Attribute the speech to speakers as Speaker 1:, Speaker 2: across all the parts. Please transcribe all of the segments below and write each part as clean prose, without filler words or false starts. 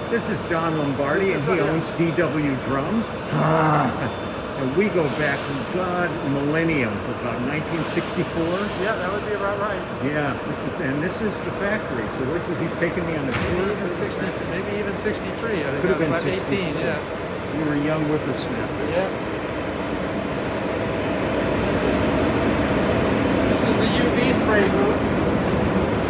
Speaker 1: This is Don Lombardi, and he owns DW Drums. And we go back, God, millennium, about 1964.
Speaker 2: Yeah, that would be about right.
Speaker 1: Yeah, this is the factory. So he's taking me on a tour.
Speaker 2: Even 60, maybe even 63. I think
Speaker 1: Could have been
Speaker 2: about
Speaker 1: 64.
Speaker 2: 18. Yeah.
Speaker 1: We were young whippersnappers.
Speaker 2: Yeah. This is the UV spray booth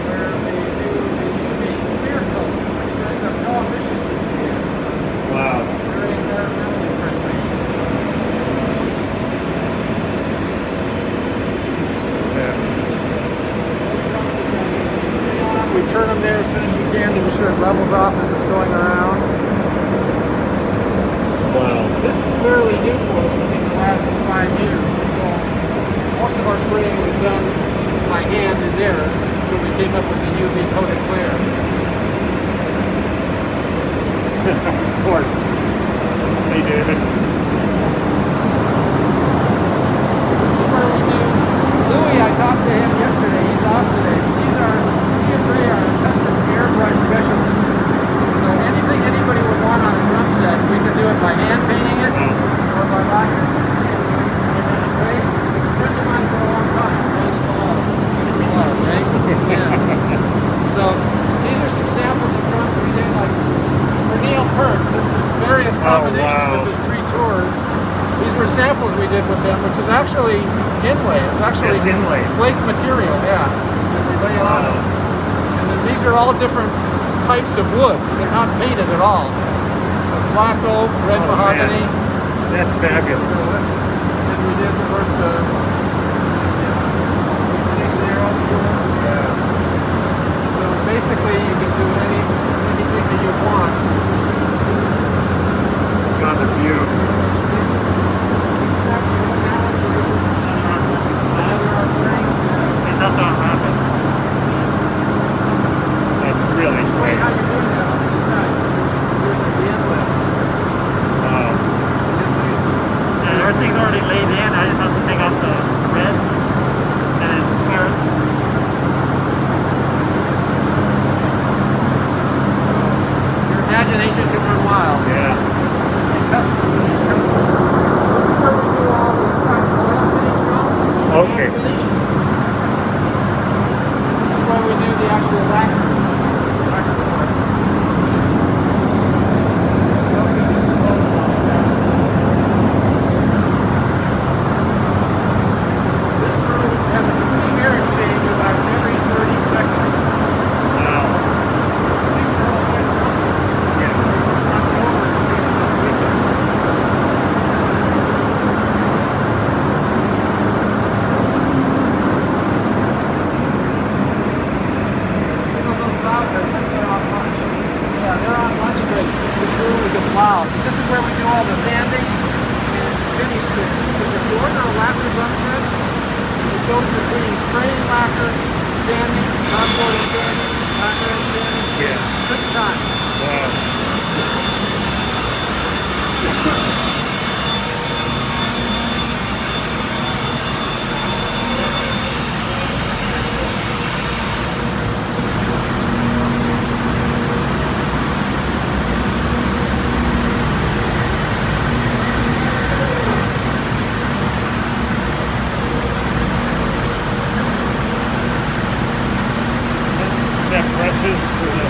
Speaker 2: where they do the UV clear coat, which sends up no emissions in the air.
Speaker 1: Wow.
Speaker 2: Very environmentally friendly.
Speaker 1: This is so fabulous.
Speaker 2: We turn them there as soon as we can to be sure it levels off as it's going around.
Speaker 1: Wow.
Speaker 2: This is fairly new for us within the last 5 years. So most of our spraying was done by hand in there when we came up with the UV coated clear.
Speaker 1: Of course. Hey, David.
Speaker 2: This is where we do. Louis, I talked to him yesterday. He's off today. He and Ray are custom airbrush specialists. So anything anybody would want on a drum set, we can do it by hand painting it or by lacquer. Ray, friend of mine for a long time. Ray's below, right? Yeah. So these are some samples of drums we did, like for Neil Peart. This is various combinations of his 3 tours. These were samples we did with them, which is actually inlay. It's actually flake material, yeah. And we lay it on. And then these are all different types of woods. They're not painted at all. Black oak, red mahogany.
Speaker 1: Man. That's fabulous.
Speaker 2: And we did, of course, the
Speaker 1: Yeah.
Speaker 2: So basically, you can do anything that you want.
Speaker 1: God, the view. That's really
Speaker 2: Wait,
Speaker 1: great.
Speaker 2: how you doing that on the inside? You're doing the inlet.
Speaker 1: Wow.
Speaker 3: Yeah, everything's already laid in. I just have to take off the red and then clear it.
Speaker 2: Your imagination can run wild.
Speaker 1: Yeah.
Speaker 2: This is where we do all the oil finish drums.
Speaker 1: Okay.
Speaker 2: This is where we do the actual lacquer. This room has a cooling air exchange about every 30 seconds.
Speaker 1: Wow.
Speaker 2: Wow, this is where we do all the sanding and finish trims. Because if you order a lacquer drum set, it goes between spraying lacquer, sanding, cardboard and sanding, lacquer and sanding.
Speaker 1: Yeah.
Speaker 2: Good time.
Speaker 1: Wow. That presses for the...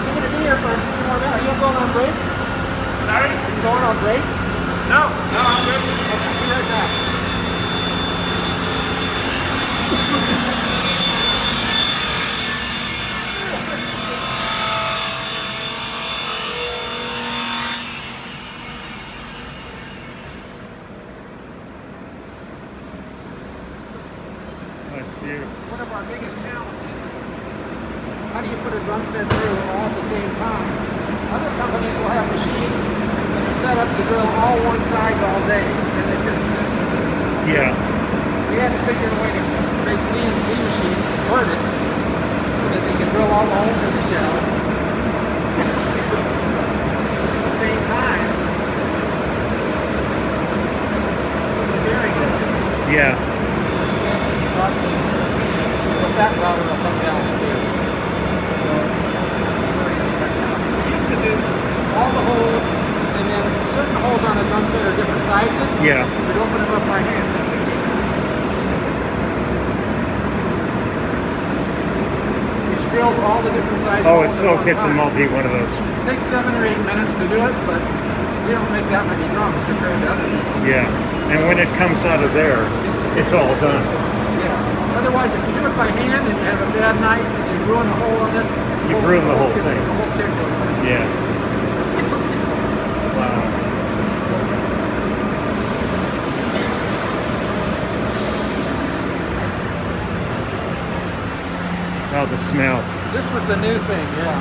Speaker 2: You're going to be here for a few more minutes. Are you going on break?
Speaker 3: Sorry?
Speaker 2: Are you going on break?
Speaker 3: No, I'm good.
Speaker 2: Okay, be right back.
Speaker 1: That's beautiful.
Speaker 2: One of our biggest challenges is how do you put a drum set through all at the same time? Other companies will have machines that are set up to drill all one side all day, and it just
Speaker 1: Yeah.
Speaker 2: we had to figure a way to make CNC machines convert it so that they can drill all the holes in the shell at the same time.
Speaker 1: Yeah.
Speaker 2: But that router will come down here. So, we used to do all the holes, and then certain holes on a drum set are different sizes.
Speaker 1: Yeah.
Speaker 2: We'd open them up by hand. Which drills all the different sizes.
Speaker 1: Oh, it's it's a multi one of those.
Speaker 2: It takes 7 or 8 minutes to do it, but we don't make that many drums compared to others.
Speaker 1: Yeah. And when it comes out of there, it's all done.
Speaker 2: Yeah. Otherwise, if you do it by hand and you have a bad night and you ruin the hole on this,
Speaker 1: You ruin the whole thing.
Speaker 2: The whole kit goes down.
Speaker 1: Yeah. Wow. Oh, the smell.
Speaker 2: This was the new thing, yeah.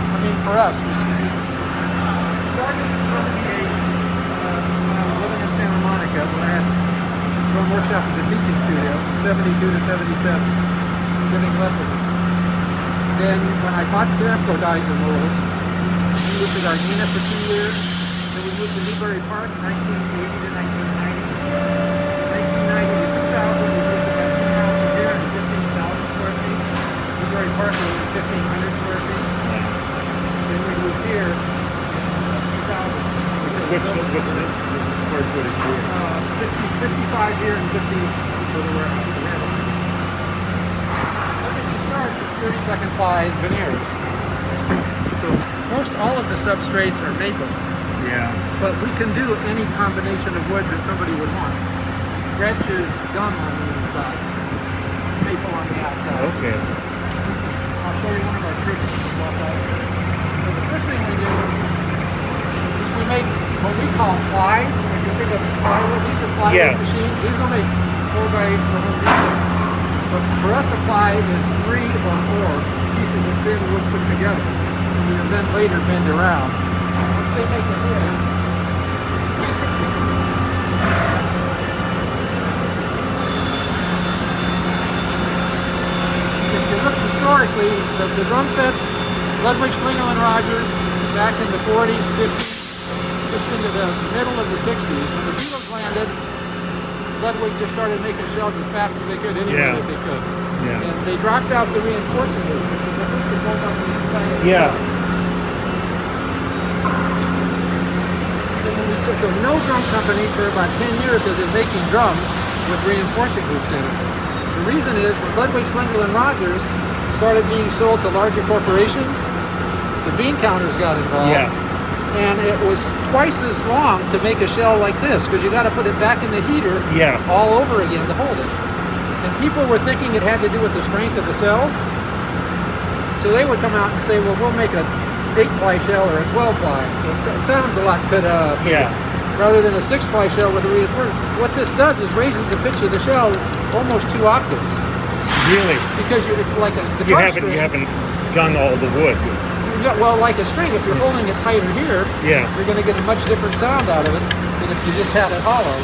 Speaker 2: I mean, for us, we started in 78 when I was living in Santa Monica, when I had drum workshop as a teaching studio, 72 to 77, giving lessons. Then when I bought Jeffco dies and molds, we moved to Gardena for 2 years. Then we moved to Newbury Park 1980 to 1990. 1990 to 2000, we moved to my two houses here in 15,000 square feet. Newbury Park was 1,500 square feet. Then we moved here in 2000.
Speaker 1: What's the square footage here?
Speaker 2: 55 here and 50 for the warehouse. Everything starts at 30-second ply veneers. So most all of the substrates are maple,
Speaker 1: Yeah.
Speaker 2: but we can do any combination of wood that somebody would want. Gretsch is gum on the inside, maple on the outside.
Speaker 1: Okay.
Speaker 2: I'll show you one of our tricks. So the first thing we do is we make what we call plies. If you think of plywood, these are plywood
Speaker 1: Yeah.
Speaker 2: machines. These will make 4x8s for Home Depot. But for us, a ply is 3 or more pieces of thin wood put together. And then later bend around. Once they make it here, if you look historically, the drum sets, Ludwig, Schlingerland, and Rogers, back in the 40s, 50s, just into the middle of the 60s, when the Beatles landed, Ludwig just started making shells as fast as they could, anywhere that they could.
Speaker 1: Yeah.
Speaker 2: And they dropped out the reinforcing loop, which is the loop that goes on the inside of the
Speaker 1: Yeah.
Speaker 2: shell. So no drum company for about 10 years has been making drums with reinforcing loops in it. The reason is when Ludwig, Schlingerland, and Rogers started being sold to larger corporations, the bean counters got involved.
Speaker 1: Yeah.
Speaker 2: And it was twice as long to make a shell like this because you got to put it back in the heater
Speaker 1: Yeah.
Speaker 2: all over again to hold it. And people were thinking it had to do with the strength of the cell. So they would come out and say, well, we'll make a 8-ply shell or a 12-ply. So it sounds a lot good,
Speaker 1: Yeah.
Speaker 2: rather than a 6-ply shell with a reinforcement. What this does is raises the pitch of the shell almost 2 octaves.
Speaker 1: Really?
Speaker 2: Because it's like a
Speaker 1: You
Speaker 2: guitar
Speaker 1: haven't
Speaker 2: string.
Speaker 1: done all the wood.
Speaker 2: Yeah, well, like a string, if you're holding it tighter here,
Speaker 1: Yeah.
Speaker 2: you're going to get a much different sound out of it than if you just had it hollow.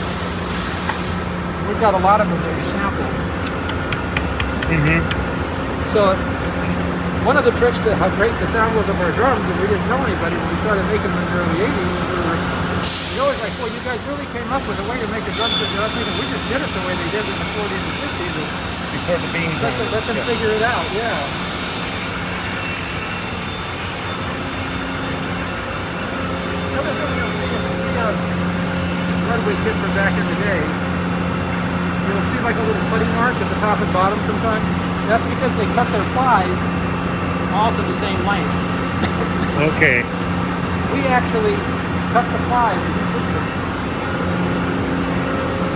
Speaker 2: We've got a lot of them that we sample.
Speaker 1: Mm-hmm.
Speaker 2: So, one of the tricks to how great the sound was of our drums, and we didn't tell anybody when we started making them in the early 80s, we always like, well, you guys really came up with a way to make a drum set. I was thinking, we just did it the way they did in the 40s and 50s. And
Speaker 1: Before the beans.
Speaker 2: let them figure it out, yeah. Another thing you'll see if you see a Ludwig kit from back in the day, you'll see like a little putty mark at the top and bottom sometimes. That's because they cut their plies all to the same length.
Speaker 1: Okay.
Speaker 2: We actually cut the plies and we put them.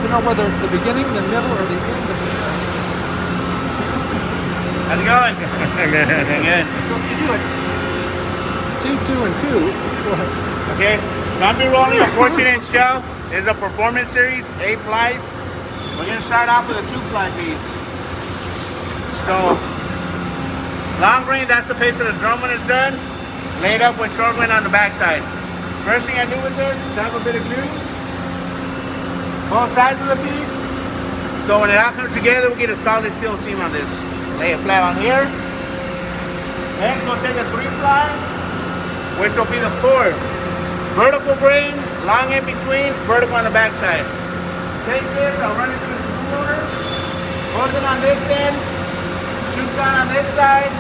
Speaker 2: You know whether it's the beginning, the middle, or the end of the drum.
Speaker 3: How's it going?
Speaker 1: Good.
Speaker 2: So if you do it 2, 2, and 2, go ahead.
Speaker 4: Okay, so I'm be rolling a 14-inch shell. It's a performance series, 8 plies. We're gonna start off with a 2-ply piece. So, long grain, that's the pace of the drum when it's done. Laid up with short grain on the backside. First thing I do with this is have a bit of glue. Both sides of the piece. So when it all comes together, we get a solid steel seam on this. Lay it flat on here. Then go take a 3-ply, which will be the cord. Vertical grain, long in between, vertical on the backside. Take this, I'll run it through the screw loader, hold resin on this end, shoots on this side.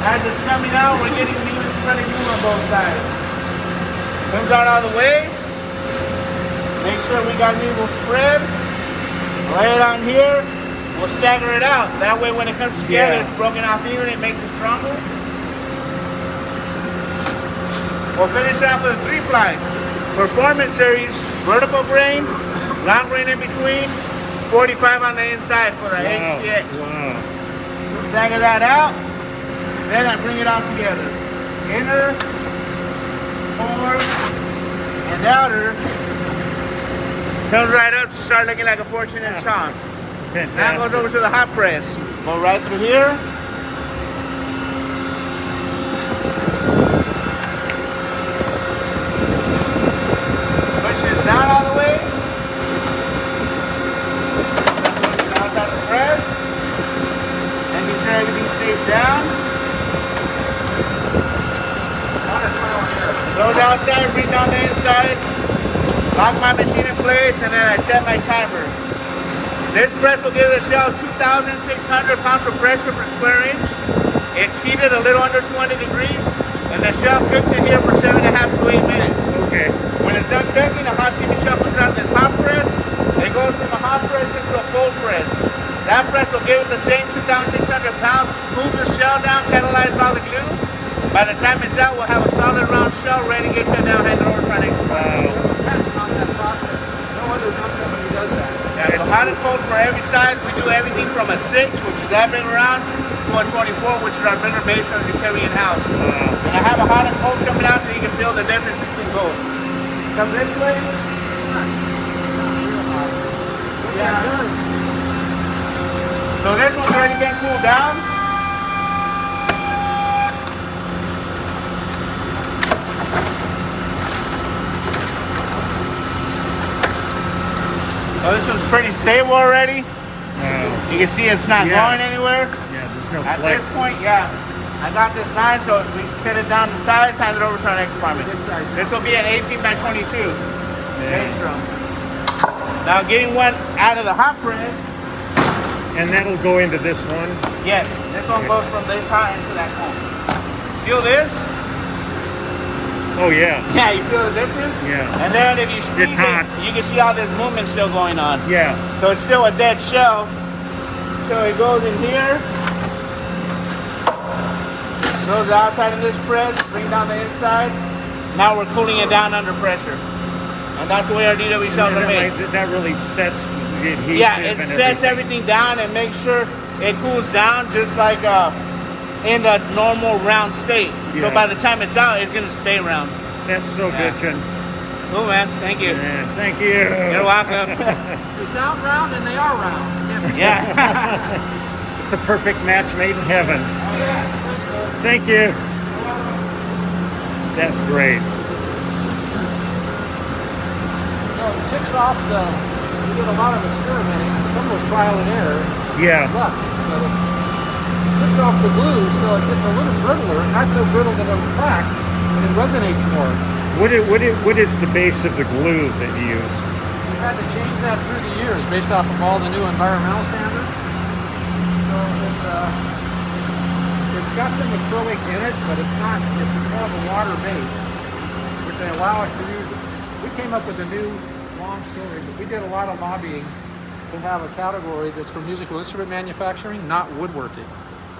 Speaker 4: As it's coming out, we're getting an even spread of glue on both sides. Comes out all the way. Make sure we got an even spread. Lay it on here. We'll stagger it out. That way when it comes together, it's broken off even, it makes it stronger. We'll finish off with a 3-ply. Performance Series, vertical grain, long grain in between, 45 on the inside for the HDX.
Speaker 1: Wow.
Speaker 4: Stagger that out, then I bring it all together. Inner, core, and outer. Comes right up to start looking like a 14-inch saw. Now goes over to the hot press. Go right through here. Push it down all the way. Outside the press. Making sure everything stays down. Goes outside, bring down the inside. Lock my machine in place, and then I set my timer. This press will give the shell 2,600 pounds of pressure per square inch. It's heated a little under 200 degrees, and the shell cooks in here for 7.5 to 8 minutes.
Speaker 1: Okay.
Speaker 4: When it's done cooking, a hot steamy shell comes out of this hot press. It goes from a hot press into a cold press. That press will give it the same 2,600 pounds, cools the shell down, catalyzes all the glue. By the time it's out, we'll have a solid round shell ready to get cut down, hand it over to our next
Speaker 1: Wow.
Speaker 2: On that process. No other company does that.
Speaker 4: Yeah, so hot and cold for every side. We do everything from a 6, which is that big around, to a 24, which is our bigger base that you carry in-house.
Speaker 1: Wow.
Speaker 4: And I have a hot and cold coming out so you can feel the difference between both. Come this way. Yeah. So this one's already been cooled down. So this one's pretty stable already.
Speaker 1: Wow.
Speaker 4: You can see it's not
Speaker 1: Yeah.
Speaker 4: going anywhere.
Speaker 1: Yeah, there's no
Speaker 4: At
Speaker 1: flex.
Speaker 4: this point, yeah, I got this sign, so we cut it down to size, hand it over to our next department. This will be an 18 by 22 base drum. Now getting one out of the hot press.
Speaker 1: And that'll go into this one.
Speaker 4: Yes, this one goes from this hot into that cold. Feel this?
Speaker 1: Oh yeah.
Speaker 4: Yeah, you feel the difference?
Speaker 1: Yeah.
Speaker 4: And then if you squeeze
Speaker 1: It's hot.
Speaker 4: it, you can see all this movement still going on.
Speaker 1: Yeah.
Speaker 4: So it's still a dead shell. So it goes in here. Goes outside of this press, bring down the inside. Now we're cooling it down under pressure. And that's the way our DW shells are made.
Speaker 1: That really sets the adhesive.
Speaker 4: Yeah, it
Speaker 1: and
Speaker 4: sets everything down and makes sure it cools down just like in the normal round state.
Speaker 1: Yeah.
Speaker 4: So by the time it's out, it's gonna stay round.
Speaker 1: That's so
Speaker 4: Yeah.
Speaker 1: good, Chen.
Speaker 4: Cool, man. Thank you.
Speaker 1: Yeah, thank you.
Speaker 4: You're welcome.
Speaker 2: They sound round and they are round.
Speaker 4: Yeah.
Speaker 1: It's a perfect match made in heaven.
Speaker 2: Oh, yeah. Thanks, Lord.
Speaker 1: Thank you. That's great.
Speaker 2: So it ticks off we did a lot of experimenting. Some was trial and error.
Speaker 1: Yeah.
Speaker 2: Luck. So it ticks off the glue so it gets a little brittler, not so brittle that it'll crack, and it resonates more.
Speaker 1: What is the base of the glue that you use?
Speaker 2: We've had to change that through the years based off of all the new environmental standards. So it's got some acrylic in it, but it's more of a water base, which they allow us to use. We came up with a new long story, but we did a lot of lobbying to have a category that's for musical instrument manufacturing, not woodworking.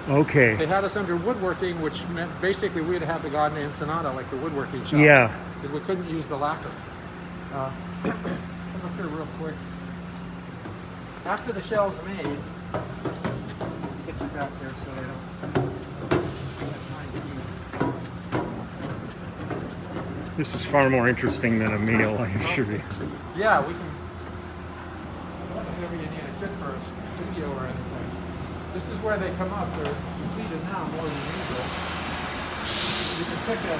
Speaker 2: They
Speaker 1: Okay.
Speaker 2: had us under woodworking, which meant basically we'd have to go on to Ensenada, like the woodworking shop.
Speaker 1: Yeah.
Speaker 2: Because we couldn't use the lacquer. Come up here real quick. After the shell's made, get you back there so they don't.
Speaker 1: This is far more interesting than a meal, I assure you.
Speaker 2: Yeah, we can. Whatever you need a fit for a studio or anything. This is where they come up. They're completed now more than usual. You can pick a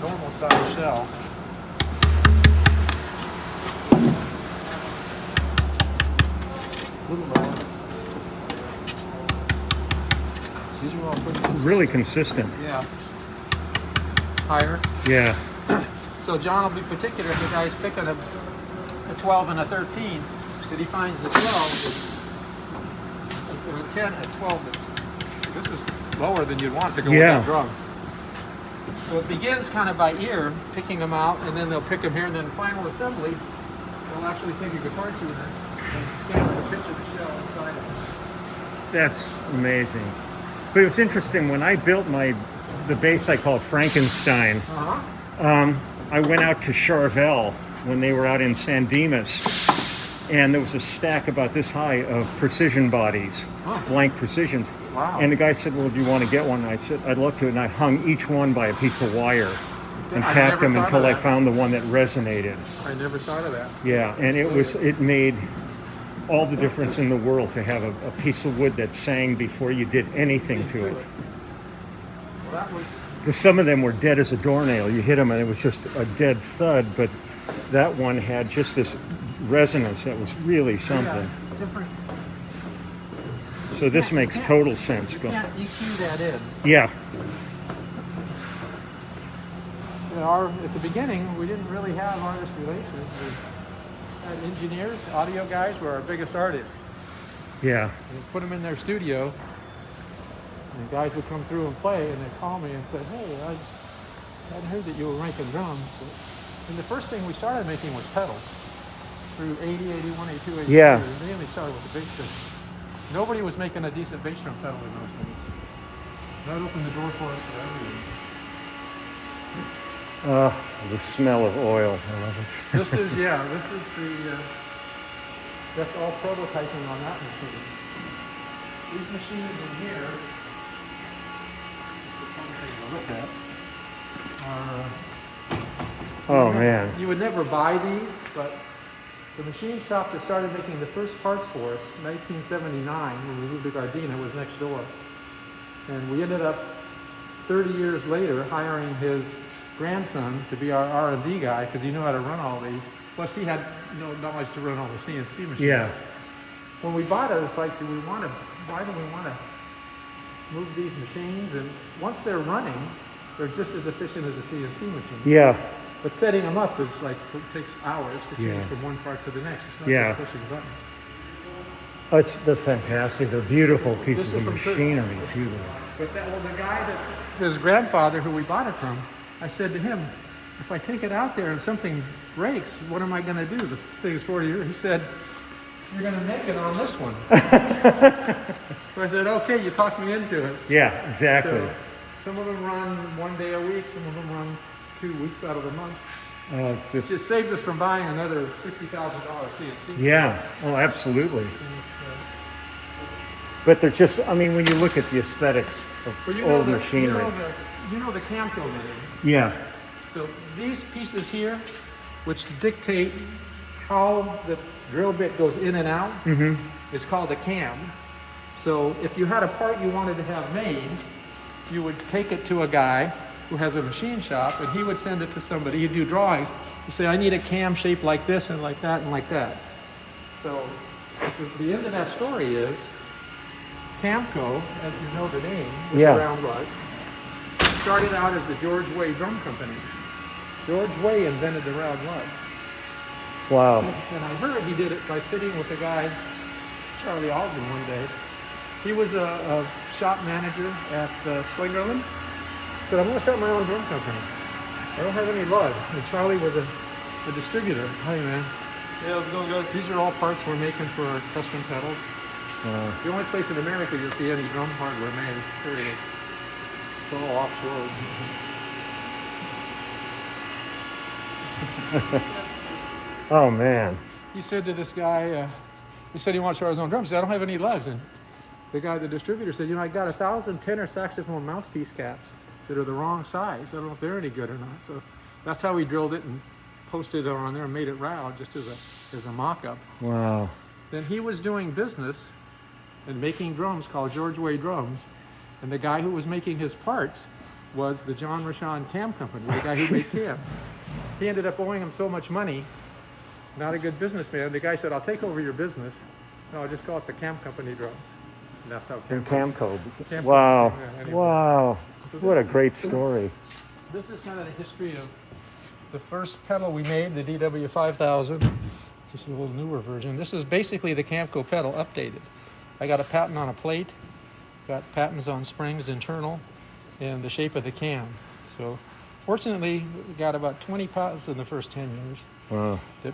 Speaker 2: normal size shell. A little lower. These are all pretty consistent.
Speaker 1: Really consistent.
Speaker 2: Yeah. Higher.
Speaker 1: Yeah.
Speaker 2: So John will be particular if the guy's picking a 12 and a 13, that he finds the 12 is At 10, at 12, this is lower than you'd want to go
Speaker 1: Yeah.
Speaker 2: with that drum. So it begins kind of by ear, picking them out, and then they'll pick them here, and then final assembly, they'll actually take a guitar tuner and scan the pitch of the shell inside of it.
Speaker 1: That's amazing. But it was interesting when I built the bass I call Frankenstein.
Speaker 2: Uh-huh.
Speaker 1: I went out to Charvel when they were out in San Dimas, and there was a stack about this high of precision bodies,
Speaker 2: Huh.
Speaker 1: blank precisions.
Speaker 2: Wow.
Speaker 1: And the guy said, "Well, do you want to get one?" And I said, "I'd love to." And I hung each one by a piece of wire and
Speaker 2: I
Speaker 1: tacked
Speaker 2: never
Speaker 1: them
Speaker 2: thought
Speaker 1: until
Speaker 2: of
Speaker 1: I
Speaker 2: that.
Speaker 1: found the one that resonated.
Speaker 2: I never thought of that.
Speaker 1: Yeah, and it made all the difference in the world to have a piece of wood that sang before you did anything to it.
Speaker 2: Well, that was
Speaker 1: Because some of them were dead as a doornail. You hit them and it was just a dead thud, but that one had just this resonance that was really something.
Speaker 2: it's different.
Speaker 1: So this makes total sense.
Speaker 2: You can't EQ that in.
Speaker 1: Yeah,
Speaker 2: At the beginning, we didn't really have artist relations. We had engineers, audio guys were our biggest artists.
Speaker 1: yeah,
Speaker 2: And we put them in their studio, and the guys would come through and play, and they'd call me and say, "Hey, I hadn't heard that you were making drums." And the first thing we started making was pedals. Through 80, 81, 82, 83.
Speaker 1: Yeah.
Speaker 2: We mainly started with the bass drum. Nobody was making a decent bass drum pedal in those days. That opened the door for us for everything.
Speaker 1: the smell of oil. I love it.
Speaker 2: This is the, that's all prototyping on that machine. These machines in here, just one thing to look at, are,
Speaker 1: Oh man,
Speaker 2: you would never buy these, but the machine shop that started making the first parts for us, 1979, when we moved to Gardena, was next door. And we ended up 30 years later hiring his grandson to be our R&D guy because he knew how to run all these. Plus he had no knowledge to run all the CNC machines.
Speaker 1: yeah,
Speaker 2: When we bought it, it's like, why do we want to move these machines? And once they're running, they're just as efficient as a CNC machine.
Speaker 1: yeah,
Speaker 2: But setting them up is like, it takes hours to change
Speaker 1: Yeah.
Speaker 2: from one part to the next. It's not
Speaker 1: Yeah.
Speaker 2: just pushing a button.
Speaker 1: they're fantastic. They're beautiful pieces
Speaker 2: This is
Speaker 1: of
Speaker 2: from
Speaker 1: machinery too.
Speaker 2: But the guy that, his grandfather who we bought it from, I said to him, if I take it out there and something breaks, what am I going to do? The thing is 40 years. He said, you're going to make it on this one. So I said, okay, you talked me into it.
Speaker 1: Yeah, exactly.
Speaker 2: So some of them run 1 day a week, some of them run 2 weeks out of the month.
Speaker 1: It's just,
Speaker 2: It saved us from buying another $60,000 CNC.
Speaker 1: yeah, oh, absolutely.
Speaker 2: And it's,
Speaker 1: But they're just, I mean, when you look at the aesthetics of
Speaker 2: well, you know
Speaker 1: old
Speaker 2: the,
Speaker 1: machinery.
Speaker 2: you know the Camco name.
Speaker 1: Yeah,
Speaker 2: So these pieces here, which dictate how the drill bit goes in and out, is called a cam. So if you had a part you wanted to have made, you would take it to a guy who has a machine shop, and he would send it to somebody. He'd do drawings. He'd say, I need a cam shaped like this and like that and like that. So the end of that story is Camco, as you know the name, was
Speaker 1: Yeah.
Speaker 2: around what? Started out as the George Way Drum Company. George Way invented the round lug.
Speaker 1: wow.
Speaker 2: And I heard he did it by sitting with a guy, Charlie Alden, one day. He was a shop manager at Slingerland. Said, I'm going to start my own drum company. I don't have any lugs. And Charlie was a distributor. Hey, man. Yeah, how's it going, guys? These are all parts we're making for our custom pedals. The only place in America you'll see any drum hardware made, period. It's all offshore.
Speaker 1: Oh man.
Speaker 2: He said to this guy, he said he wants to start his own drums. He said, I don't have any lugs. And the guy, the distributor, said, you know, I got 1,000 tenor saxophone mouthpiece caps that are the wrong size. I don't know if they're any good or not. So that's how we drilled it and posted it on there and made it round just as a mock-up.
Speaker 1: Wow.
Speaker 2: Then he was doing business and making drums called George Way Drums. And the guy who was making his parts was the John Rochon Cam Company, the guy who made cams. He ended up owing him so much money, not a good businessman. The guy said, I'll take over your business. No, I'll just call it the Cam Company Drums. And that's how
Speaker 1: And
Speaker 2: Camco.
Speaker 1: Camco. Wow.
Speaker 2: Yeah, anyway.
Speaker 1: Wow. What a great story.
Speaker 2: This is kind of the history of the first pedal we made, the DW5000. This is a little newer version. This is basically the Camco pedal updated. I got a patent on a plate, got patents on springs internal, and the shape of the can. So fortunately, we got about 20 patents in the first 10 years
Speaker 1: Wow.
Speaker 2: that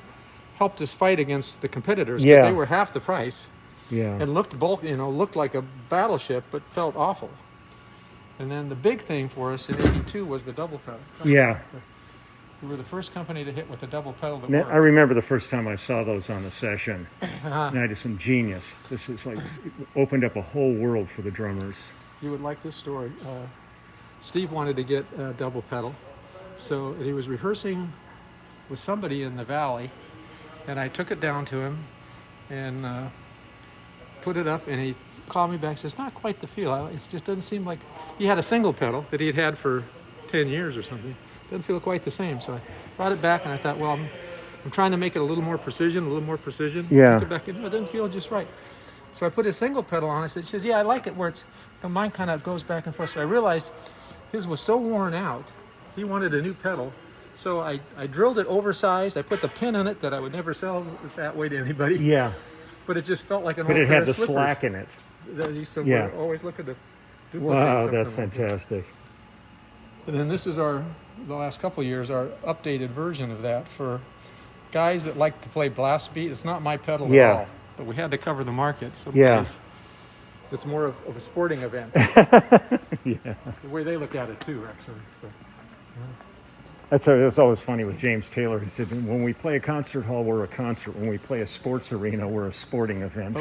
Speaker 2: helped us fight against the competitors, because
Speaker 1: Yeah.
Speaker 2: they were half the price
Speaker 1: Yeah.
Speaker 2: and looked looked like a battleship, but felt awful. And then the big thing for us in '82 was the double pedal.
Speaker 1: Yeah.
Speaker 2: We were the first company to hit with a double pedal that
Speaker 1: Man,
Speaker 2: worked.
Speaker 1: I remember the first time I saw those on the session.
Speaker 2: Uh-huh.
Speaker 1: Night of some genius. This is like it opened up a whole world for the drummers.
Speaker 2: You would like this story. Steve wanted to get a double pedal, so he was rehearsing with somebody in the valley, and I took it down to him and put it up, and he called me back and says, "It's not quite the feel. It just doesn't seem like..." He had a single pedal that he'd had for 10 years or something. Doesn't feel quite the same. So I brought it back, and I thought, well, I'm trying to make it a little more precision,
Speaker 1: Yeah.
Speaker 2: Took it back in. It doesn't feel just right. So I put his single pedal on. She says, "Yeah, I like it where it's..." Mine kind of goes back and forth. So I realized his was so worn out, he wanted a new pedal. So I drilled it oversized. I put the pin in it that I would never sell it that way to anybody.
Speaker 1: Yeah.
Speaker 2: But it just felt like an
Speaker 1: But
Speaker 2: old
Speaker 1: it
Speaker 2: pair
Speaker 1: had
Speaker 2: of
Speaker 1: the
Speaker 2: slippers.
Speaker 1: slack in it.
Speaker 2: That you said,
Speaker 1: Yeah.
Speaker 2: we're always looking to duplicate
Speaker 1: Wow,
Speaker 2: something
Speaker 1: that's
Speaker 2: like that.
Speaker 1: fantastic.
Speaker 2: And then this is the last couple of years, our updated version of that for guys that like to play blast beat. It's not my pedal
Speaker 1: Yeah.
Speaker 2: at all, but we had to cover the market. So
Speaker 1: Yeah.
Speaker 2: it's more of a sporting event.
Speaker 1: Yeah.
Speaker 2: The way they look at it too, actually. So.
Speaker 1: It's always funny with James Taylor. He said, when we play a concert hall, we're a concert. When we play a sports arena, we're a sporting event.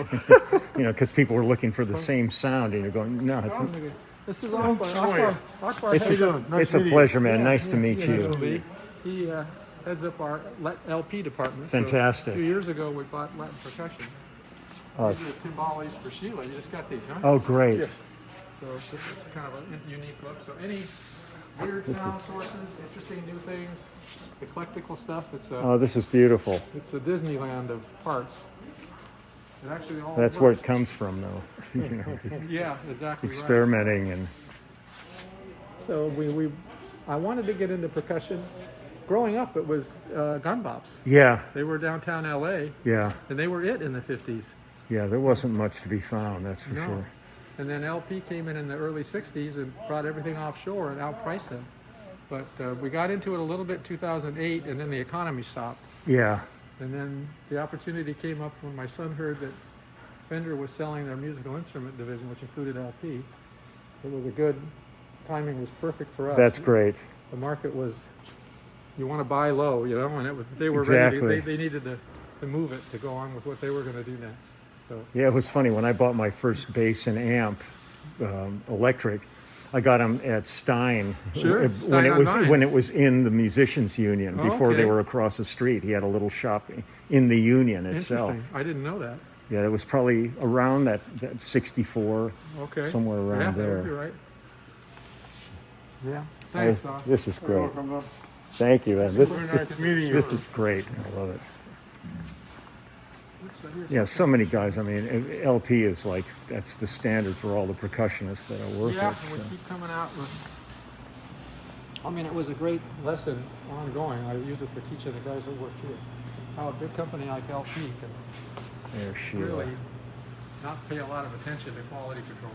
Speaker 1: Because people are looking for the same sound, and you're going, no, it's not.
Speaker 2: This is Akbar. Akbar,
Speaker 1: It's
Speaker 2: how you doing?
Speaker 1: It's a pleasure, man. Nice to meet
Speaker 2: Nice
Speaker 1: you.
Speaker 2: to meet you. He heads up our LP department.
Speaker 1: Fantastic.
Speaker 2: So 2 years ago, we bought Latin percussion.
Speaker 1: Oh,
Speaker 2: These are the timbales for Sheila. You just got these, huh?
Speaker 1: Oh, great.
Speaker 2: Yeah. So it's kind of a unique look. So any weird sound sources, interesting new things, eclectical stuff.
Speaker 1: Oh, this is beautiful.
Speaker 2: It's a Disneyland of parts. It actually all
Speaker 1: That's where
Speaker 2: works.
Speaker 1: it comes from, though. Just
Speaker 2: Yeah, exactly. Right.
Speaker 1: experimenting and
Speaker 2: So I wanted to get into percussion. Growing up, it was gun bops.
Speaker 1: yeah,
Speaker 2: They were downtown LA,
Speaker 1: yeah,
Speaker 2: and they were it in the 50s.
Speaker 1: yeah. There wasn't much to be found, that's for
Speaker 2: No.
Speaker 1: sure.
Speaker 2: And then LP came in the early 60s and brought everything offshore and outpriced them. But we got into it a little bit in 2008, and then the economy stopped.
Speaker 1: Yeah,
Speaker 2: And then the opportunity came up when my son heard that Fender was selling their musical instrument division, which included LP. It was a good, timing was perfect for us.
Speaker 1: that's great.
Speaker 2: The market was, you want to buy low, and it was, they were
Speaker 1: Exactly.
Speaker 2: ready, they needed to move it to go on with what they were going to do next. So
Speaker 1: Yeah, it was funny when I bought my first bass and amp, electric. I got them at Stein.
Speaker 2: Sure,
Speaker 1: when
Speaker 2: Stein
Speaker 1: it
Speaker 2: on
Speaker 1: was
Speaker 2: Vine.
Speaker 1: when it was in the Musicians Union before they
Speaker 2: Okay.
Speaker 1: were across the street. He had a little shop in the union itself.
Speaker 2: interesting. I didn't know that.
Speaker 1: Yeah, it was probably around that 64.
Speaker 2: Okay.
Speaker 1: Somewhere around
Speaker 2: yeah,
Speaker 1: there.
Speaker 2: That would be right. Yeah. Thanks, Doc.
Speaker 1: This is great. Thank you, man.
Speaker 2: meeting
Speaker 1: This is great. I love it.
Speaker 2: Oops, I hear
Speaker 1: Yeah, so many guys. I mean, LP is like, that's the standard for all the percussionists that I work
Speaker 2: Yeah,
Speaker 1: with.
Speaker 2: we
Speaker 1: so.
Speaker 2: keep coming out with. I mean, it was a great lesson ongoing. I use it for teaching the guys that work here. How a big company like LP can
Speaker 1: There's Sheila.
Speaker 2: really not pay a lot of attention to quality control.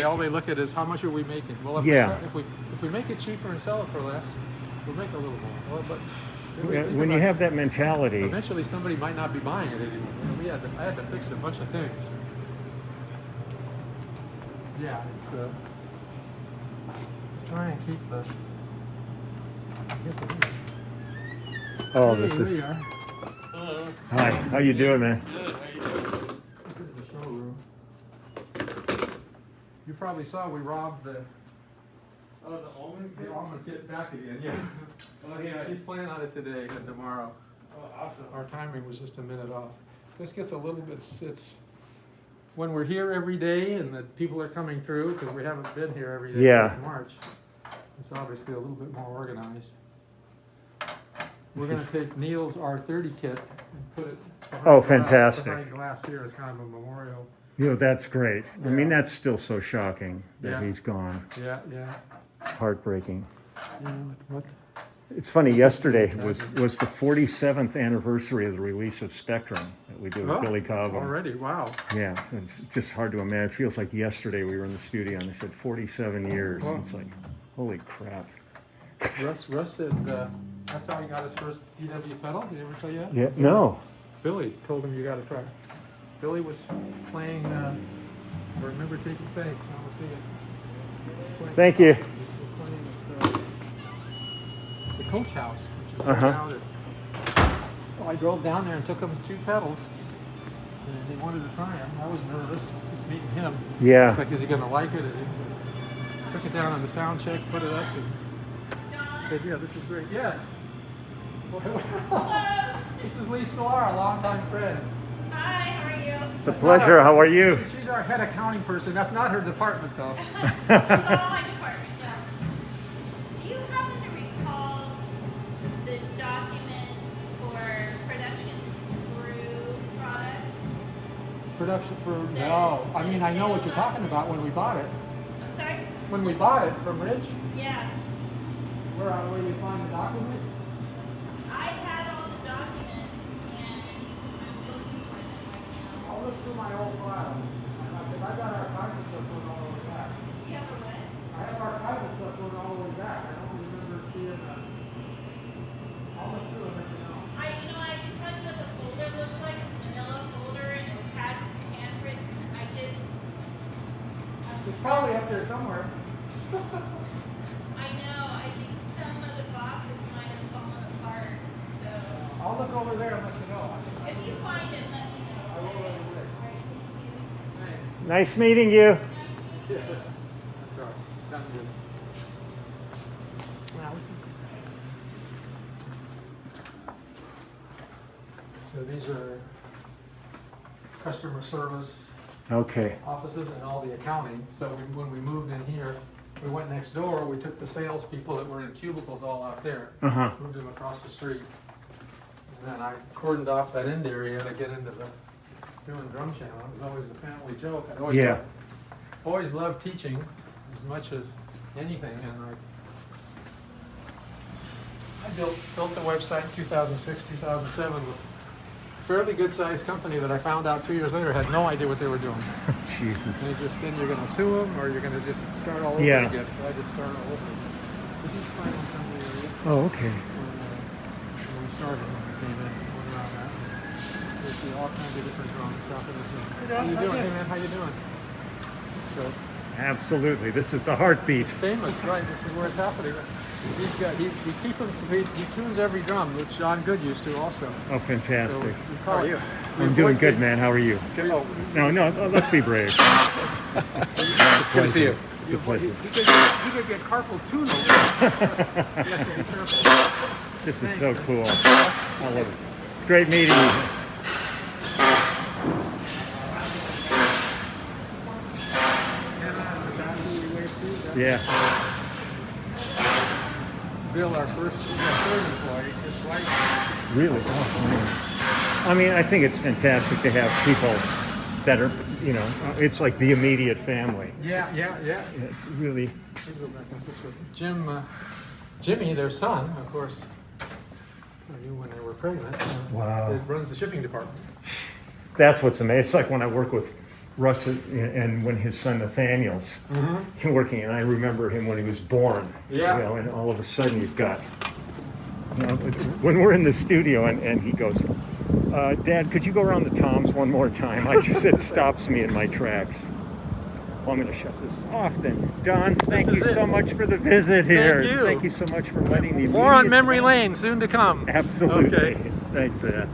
Speaker 2: All they look at is how much are we making. Well, if,
Speaker 1: Yeah.
Speaker 2: if we make it cheaper and sell it for less, we'll make a little more. Well, but
Speaker 1: Yeah,
Speaker 2: think
Speaker 1: when you
Speaker 2: about
Speaker 1: have that mentality,
Speaker 2: eventually somebody might not be buying it anymore. I had to fix a bunch of things. Yeah, it's try and keep the. I guess it is.
Speaker 1: oh,
Speaker 2: Hey,
Speaker 1: this
Speaker 2: there
Speaker 1: is.
Speaker 2: you are.
Speaker 1: Hi, how you doing, man?
Speaker 2: This is the showroom. You probably saw we robbed the almond kit back again. Yeah.
Speaker 3: Oh, yeah.
Speaker 2: He's playing on it today and tomorrow.
Speaker 3: Oh, awesome.
Speaker 2: Our timing was just a minute off. This gets a little bit, it's when we're here every day and the people are coming through, because we haven't been here every day
Speaker 1: Yeah.
Speaker 2: since March, it's obviously a little bit more organized. We're going to take Neil's R30 kit and put it behind
Speaker 1: Oh,
Speaker 2: glass,
Speaker 1: fantastic.
Speaker 2: behind glass here as kind of a memorial.
Speaker 1: You know, that's great. I mean,
Speaker 2: Yeah.
Speaker 1: that's still so shocking that
Speaker 2: Yeah.
Speaker 1: he's gone.
Speaker 2: Yeah, yeah.
Speaker 1: Heartbreaking.
Speaker 2: Yeah, what?
Speaker 1: It's funny, yesterday was the 47th anniversary of the release of Spectrum that we did with
Speaker 2: Oh,
Speaker 1: Billy Cobham.
Speaker 2: already, wow.
Speaker 1: Yeah, it's just hard to imagine. It feels like yesterday we were in the studio and they said 47 years.
Speaker 2: Oh.
Speaker 1: It's like, holy crap.
Speaker 2: Russ said that's how he got his first DW pedal. Did he ever tell you that?
Speaker 1: Yeah, no.
Speaker 2: Billy told him you got to try. Billy was playing. I remember taking thanks. I will see it. He was playing-
Speaker 1: Thank you.
Speaker 2: he was playing at the Coach House, which is
Speaker 1: Uh-huh.
Speaker 2: down at. So I drove down there and took him 2 pedals, and he wanted to try them. I was nervous just meeting him.
Speaker 1: Yeah.
Speaker 2: It's like, is he going to like it? Is he? Took it down on the sound check, put it up, and said, "Yeah, this is great." Yes. This is Lee Stolar, a longtime friend.
Speaker 5: Hi, how are you?
Speaker 1: It's a pleasure. How are you?
Speaker 2: She's our head accounting person. That's not her department, though.
Speaker 5: It's all my department, yeah. Do you happen to recall the documents for production screw products?
Speaker 2: Production for no. I mean, I know what you're talking about when we bought it.
Speaker 5: I'm sorry?
Speaker 2: When we bought it from Rich,
Speaker 5: Yeah.
Speaker 2: where you find the document?
Speaker 5: I had all the documents and I'm looking for them right now.
Speaker 2: I'll look through my old files. Because I got archival stuff going all the way back.
Speaker 5: You have a what?
Speaker 2: I have archival stuff going all the way back. I don't remember seeing that. I'll look through it and let you know.
Speaker 5: I can tell you what the folder looks like. It's a manila folder and it was handwritten.
Speaker 2: It's probably up there somewhere.
Speaker 5: I know, I think some of the boxes might have fallen apart. So
Speaker 2: I'll look over there and let you know.
Speaker 5: if you find it, let me know.
Speaker 2: I will right away.
Speaker 5: All right, thank you.
Speaker 2: Thanks.
Speaker 1: Nice meeting you.
Speaker 2: That's all right. Sounds good. Now so these are customer service
Speaker 1: Okay.
Speaker 2: offices and all the accounting. So when we moved in here, we went next door, we took the salespeople that were in cubicles all out there,
Speaker 1: Uh-huh.
Speaker 2: moved them across the street. And then I cordoned off that end area to get into the doing drum channel. It was always the family joke. I always
Speaker 1: Yeah.
Speaker 2: always loved teaching as much as anything, and I built the website in 2006, 2007 with a fairly good sized company that I found out 2 years later had no idea what they were doing.
Speaker 1: Jesus.
Speaker 2: They just, then you're gonna sue them, or you're gonna just start all over
Speaker 1: Yeah.
Speaker 2: again. So I just started all over again. This is final assembly area
Speaker 1: Oh, okay.
Speaker 2: when we started, when we came in, went around that. You see all kinds of different drum stuff in this. How you doing? Hey man, how you doing? So,
Speaker 1: Absolutely. This is the heartbeat.
Speaker 2: famous, right? This is where it's happening. He's got, we keep him, he tunes every drum, which John Good used to also.
Speaker 1: Oh,
Speaker 2: So
Speaker 1: fantastic.
Speaker 2: we call it.
Speaker 1: I'm doing good, man. How are you?
Speaker 2: Oh,
Speaker 1: No, let's be brave.
Speaker 4: Good to see you.
Speaker 1: It's a pleasure.
Speaker 2: you could get carpal tunnel. You have to be careful.
Speaker 1: This is so cool. I love it. It's great meeting you. Yeah.
Speaker 2: Bill, our third employee, his wife.
Speaker 1: Really? Oh, man. I mean, I think it's fantastic to have people that are, it's like the immediate family.
Speaker 2: Yeah.
Speaker 1: It's really,
Speaker 2: Let's go back up this way. Jimmy, their son, of course, I knew when they were pregnant.
Speaker 1: Wow.
Speaker 2: It runs the shipping department.
Speaker 1: that's what's amazing. It's like when I work with Russ and when his son Nathaniel's working, and I remember him when he was born.
Speaker 2: Yeah.
Speaker 1: And all of a sudden you've got, when we're in the studio and he goes, Dad, could you go around the toms one more time? It stops me in my tracks. Well, I'm going to shut this off then. Don, thank you so much for the visit here.
Speaker 2: you.
Speaker 1: Thank you so much for letting me.
Speaker 2: More on memory lane, soon to come.
Speaker 1: Absolutely.
Speaker 2: Okay.
Speaker 1: Thanks for that.